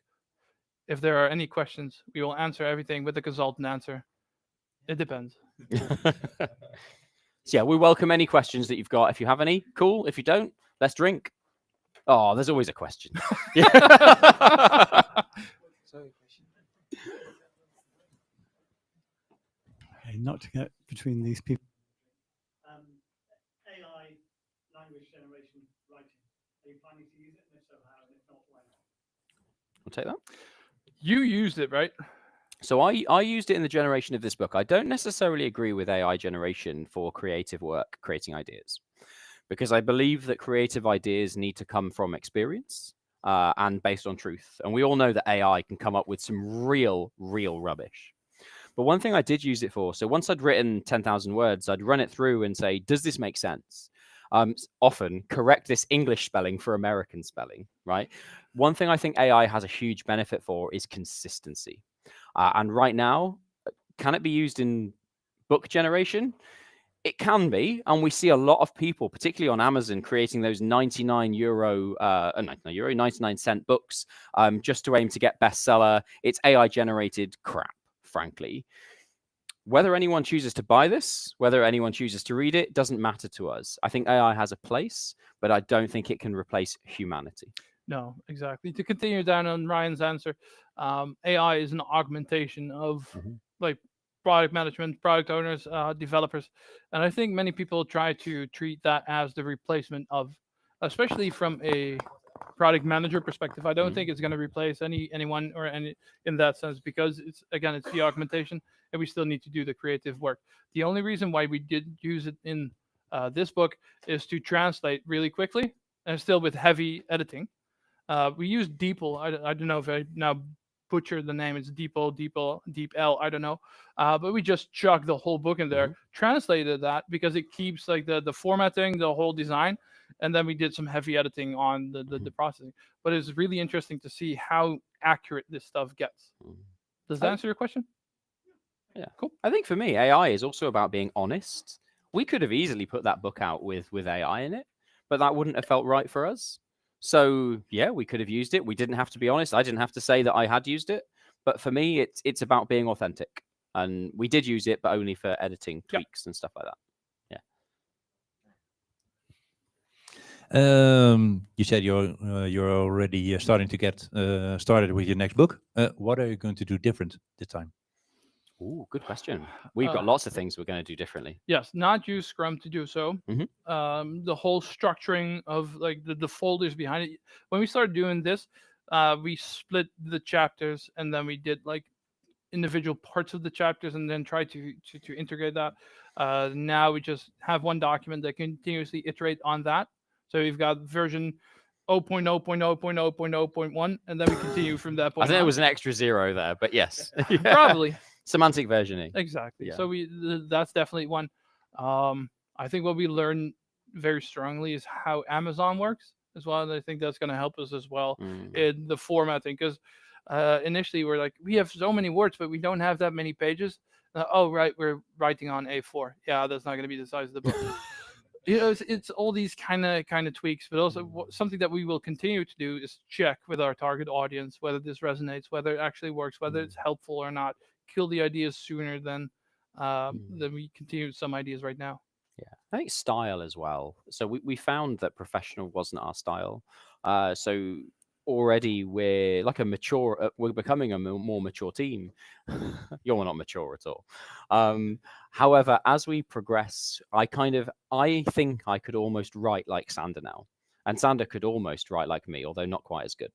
If there are any questions, we will answer everything with a consultant answer. It depends. So yeah, we welcome any questions that you've got. If you have any, cool. If you don't, let's drink. Oh, there's always a question. Sorry, question. Okay, not to get between these people. AI language generation writing. Are you planning to use it? And if so, how? And if not, why not? I'll take that. You used it, right? So I used it in the generation of this book. I don't necessarily agree with AI generation for creative work, creating ideas. because I believe that creative ideas need to come from experience and based on truth. And we all know that AI can come up with some real rubbish. But one thing I did use it for, so once I'd written 10,000 words, I'd run it through and say, does this make sense? Often correct this English spelling for American spelling, right? One thing I think AI has a huge benefit for is consistency. And right now, can it be used in book generation? It can be, and we see a lot of people, particularly on Amazon, creating those 99 cent books just to aim to get bestseller. It's AI generated crap, frankly. Whether anyone chooses to buy this, whether anyone chooses to read it, doesn't matter to us. I think AI has a place, but I don't think it can replace humanity. No, exactly. To continue down on Ryan's answer, AI is an augmentation of like product management, product owners, developers, and I think many people try to treat that as the replacement of, especially from a product manager perspective. I don't think it's going to replace anyone or any in that sense, because it's the augmentation, and we still need to do the creative work. The only reason why we did use it in this book is to translate really quickly, and still with heavy editing. We use DeepL. I don't know if I now butcher the name. It's DeepL. I don't know. But we just chucked the whole book in there, translated that because it keeps like the formatting, the whole design, and then we did some heavy editing on the processing. But it's really interesting to see how accurate this stuff gets. Does that answer your question? Yeah, cool. I think for me, AI is also about being honest. We could have easily put that book out with AI in it, but that wouldn't have felt right for us. So yeah, we could have used it. We didn't have to be honest. I didn't have to say that I had used it. But for me, it's about being authentic. And we did use it, but only for editing tweaks and stuff like that. You said you're already starting to get started with your next book. What are you going to do different this time? Ooh, good question. We've got lots of things we're going to do differently. Yes, not use Scrum to do so. The whole structuring of like the folders behind it. When we started doing this, we split the chapters, and then we did like individual parts of the chapters, and then try to integrate that. Now we just have one document that continuously iterate on that. So we've got version 0.0.0.0.0.1, and then we continue from that point. I think there was an extra 0 there, but yes. Probably. Semantic versioning. Exactly. Yeah. So that's definitely one. I think what we learn very strongly is how Amazon works as well, and I think that's going to help us as well in the formatting, because initially we're like, we have so many words, but we don't have that many pages. Oh, right, we're writing on A4. Yeah, that's not going to be the size of the book. It's all these kind of tweaks, but also something that we will continue to do is check with our target audience whether this resonates, whether it actually works, whether it's helpful or not. Kill the ideas sooner than we continue some ideas right now. Yeah, I think style as well. So we found that professional wasn't our style. So already we're like we're becoming a more mature team. You're not mature at all. However, as we progress, I think I could almost write like Sander now, and Sander could almost write like me, although not quite as good.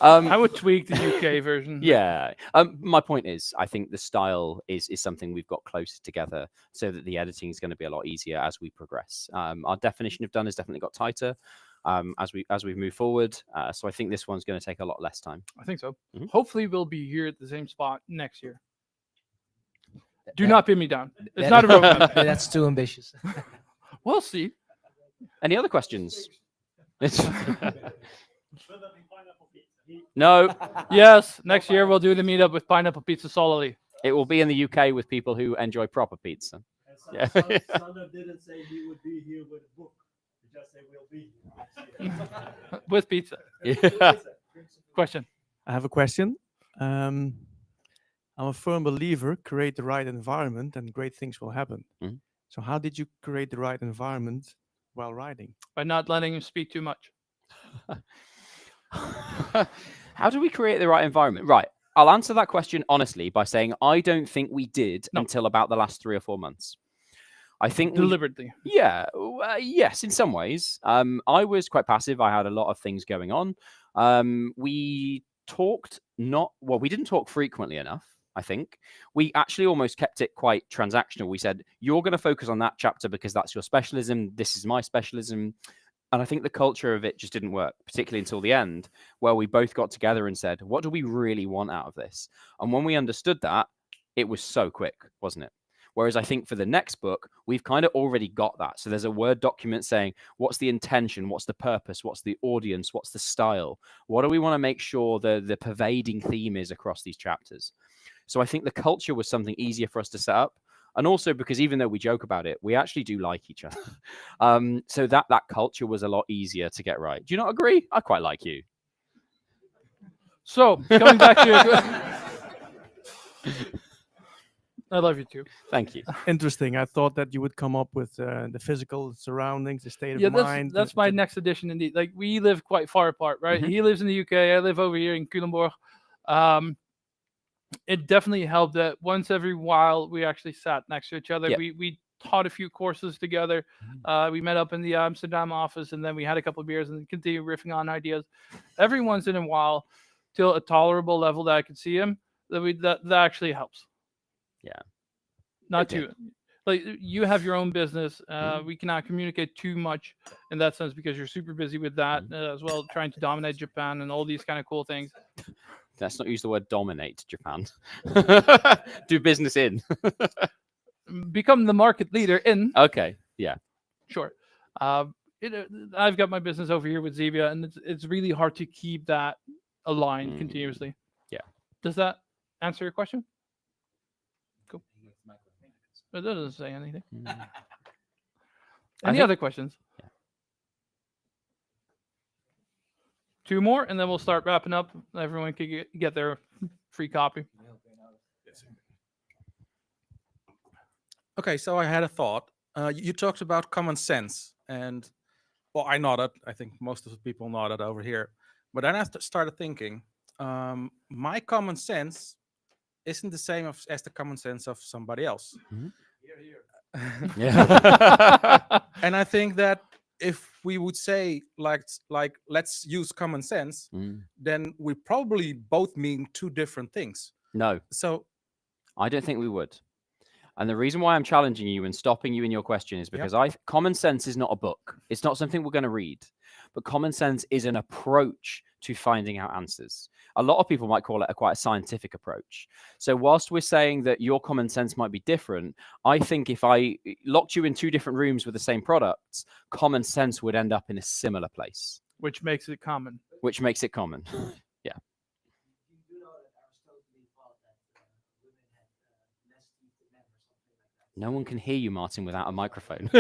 I would tweak the UK version. Yeah. My point is, I think the style is something we've got closer together, so that the editing is going to be a lot easier as we progress. Our definition of done has definitely got tighter as we move forward. So I think this one's going to take a lot less time. I think so. Hopefully, we'll be here at the same spot next year. Do not pin me down. It's not a roadmap. That's too ambitious. We'll see. Any other questions? No. Yes, next year we'll do the meetup with Pineapple Pizza solidly. It will be in the UK with people who enjoy proper pizza. Yeah. Sander didn't say he would be here with a book. He just said we'll be here. With pizza. Yeah. Question. I have a question. I'm a firm believer, create the right environment and great things will happen. So how did you create the right environment while writing? By not letting him speak too much. How do we create the right environment? Right. I'll answer that question honestly by saying I don't think we did until about the last 3 or 4 months. I think deliberately. Yes, in some ways. I was quite passive. I had a lot of things going on. We didn't talk frequently enough. I think. We actually almost kept it quite transactional. We said, you're going to focus on that chapter because that's your specialism. This is my specialism. And I think the culture of it just didn't work, particularly until the end, where we both got together and said, what do we really want out of this? And when we understood that, it was so quick, wasn't it? Whereas I think for the next book, we've kind of already got that. So there's a Word document saying, what's the intention? What's the purpose? What's the audience? What's the style? What do we want to make sure the pervading theme is across these chapters? So I think the culture was something easier for us to set up. And also because even though we joke about it, we actually do like each other. So that culture was a lot easier to get right. Do you not agree? I quite like you. So coming back to your... I love you too. Thank you. Interesting. I thought that you would come up with the physical surroundings, the state of mind. That's my next edition indeed. Like we live quite far apart, right? He lives in the UK. I live over here in Culemborg. It definitely helped that once every while we actually sat next to each other. Yeah. We taught a few courses together. We met up in the Amsterdam office, and then we had a couple of beers and continued riffing on ideas. Every once in a while, till a tolerable level that I could see him, that actually helps. Yeah. Not Okay. too like you have your own business. We cannot communicate too much in that sense because you're super busy with that as well, trying to dominate Japan and all these kind of cool things. Let's not use the word dominate Japan. Do business in. Become the market leader in. Okay. Yeah. Sure. I've got my business over here with Zevia, and it's really hard to keep that aligned continuously. Yeah. Does that answer your question? Cool. It doesn't say anything. Any other questions? Yeah. Two more, and then we'll start wrapping up. Everyone can get their free copy. Okay, so I had a thought. You talked about common sense, and well, I nodded. I think most of the people nodded over here. But then I started thinking, my common sense isn't the same as the common sense of somebody else. Yeah. And I think that if we would say like let's use common sense, then we probably both mean two different things. No, So I don't think we would. And the reason why I'm challenging you and stopping you in your question is because common sense is not a book. It's not something we're going to read. But common sense is an approach to finding out answers. A lot of people might call it quite a scientific approach. So whilst we're saying that your common sense might be different, I think if I locked you in two different rooms with the same products, common sense would end up in a similar place. Which makes it common. Which makes it common. Yeah. You know that Aristotle thought that women had less teeth than men or something like that. No one can hear you, Martin, without a microphone.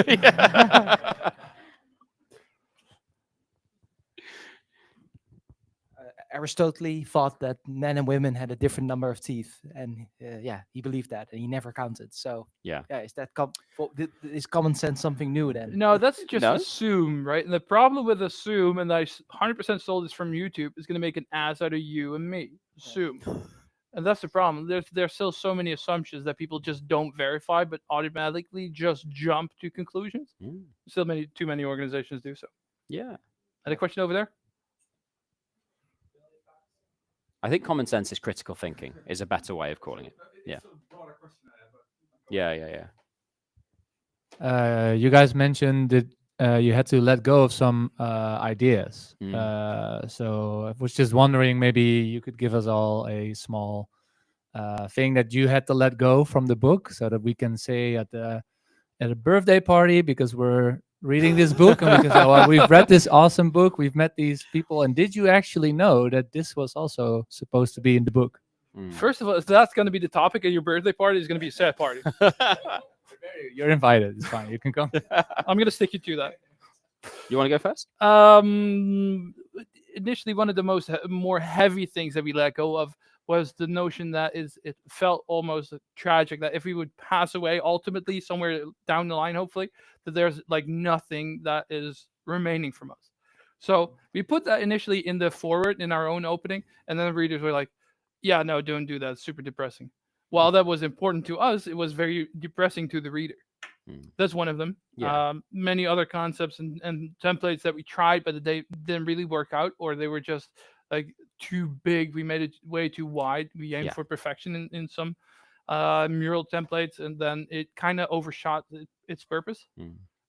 Aristotle thought that men and women had a different number of teeth, and he believed that, and he never counted. So Yeah. is that is common sense something new then? No, that's just No? assume, right? And the problem with assume, and I 100% stole this from YouTube, is going to make an ass out of you and me. Assume. And that's the problem. There's still so many assumptions that people just don't verify, but automatically just jump to conclusions. Still too many organizations do so. Yeah. Had a question over there? I think common sense is critical thinking, is a better way of calling it. Yeah. Yeah. You guys mentioned that you had to let go of some ideas. So I was just wondering, maybe you could give us all a small thing that you had to let go from the book, so that we can say at a birthday party, because we're reading this book, and we can say, well, we've read this awesome book, we've met these people, and did you actually know that this was also supposed to be in the book? First of all, if that's going to be the topic of your birthday party, it's going to be a sad party. You're invited. It's fine. You can come. I'm going to stick you to that. You want to go first? Initially, one of the more heavy things that we let go of was the notion that it felt almost tragic that if we would pass away ultimately somewhere down the line, hopefully, that there's like nothing that is remaining from us. So we put that initially in the forward in our own opening, and then the readers were like, yeah, no, don't do that. It's super depressing. While that was important to us, it was very depressing to the reader. That's one of them. Yeah. Many other concepts and templates that we tried, but they didn't really work out, or they were just like too big. We made it way too wide. We aimed Yeah. for perfection in some mural templates, and then it kind of overshot its purpose.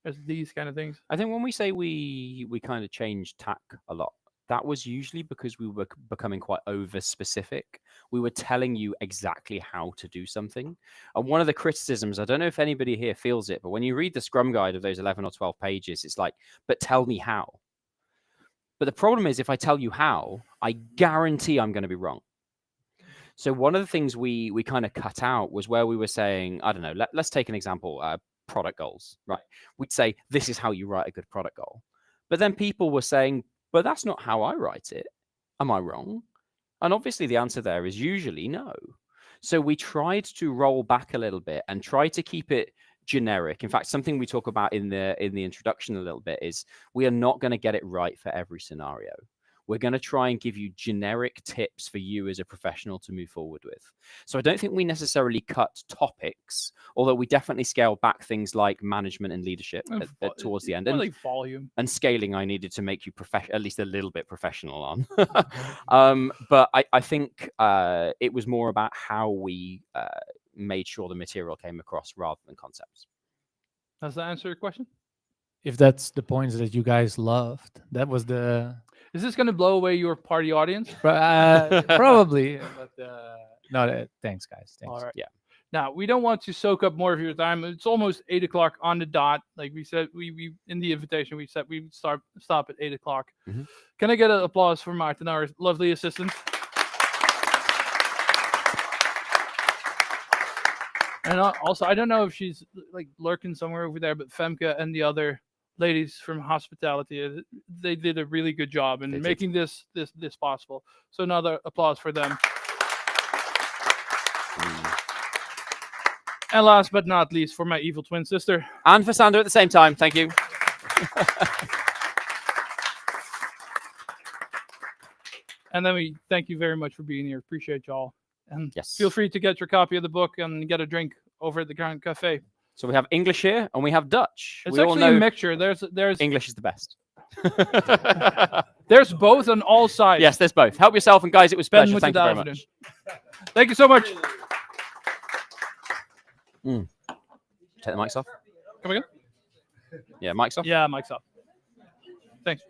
As these kind of things. I think when we say we kind of changed tack a lot, that was usually because we were becoming quite over specific. We were telling you exactly how to do something. And one of the criticisms, I don't know if anybody here feels it, but when you read the Scrum Guide of those 11 or 12 pages, it's like, but tell me how. But the problem is, if I tell you how, I guarantee I'm going to be wrong. So one of the things we kind of cut out was where we were saying, I don't know, let's take an example, product goals, right? We'd say, this is how you write a good product goal. But then people were saying, but that's not how I write it. Am I wrong? And obviously the answer there is usually no. So we tried to roll back a little bit and try to keep it generic. In fact, something we talk about in the introduction a little bit is we are not going to get it right for every scenario. We're going to try and give you generic tips for you as a professional to move forward with. So I don't think we necessarily cut topics, although we definitely scale back things like management and leadership towards the end. More And, like volume. and scaling, I needed to make you at least a little bit professional on. But I think it was more about how we made sure the material came across rather than concepts. Does that answer your question? If that's the points that you guys loved, that was the. Is this going to blow away your party audience? Probably. But no, thanks, guys. Thanks. All right. Yeah. Now, we don't want to soak up more of your time. It's almost 8 o'clock on the dot. Like we said, we in the invitation, we said we would stop at 8 o'clock. Mm-hmm. Can I get an applause for Martin, our lovely assistant? And also, I don't know if she's like lurking somewhere over there, but Femke and the other ladies from hospitality, they did a really good job in making this possible. So another applause for them. And last but not least, for my evil twin sister. And for Sandra at the same time. Thank you. And then we thank you very much for being here. Appreciate y'all. And yes, feel free to get your copy of the book and get a drink over at the Grand Cafe. So we have English here and we have Dutch. It's we actually a mixture. There's English is the best. There's both on all sides. Yes, there's both. Help yourself, and guys, it was a pleasure. Thank you very much. Thank you so much. Take the mics off. Come again? Yeah, mics off. Yeah, mics off. Thanks.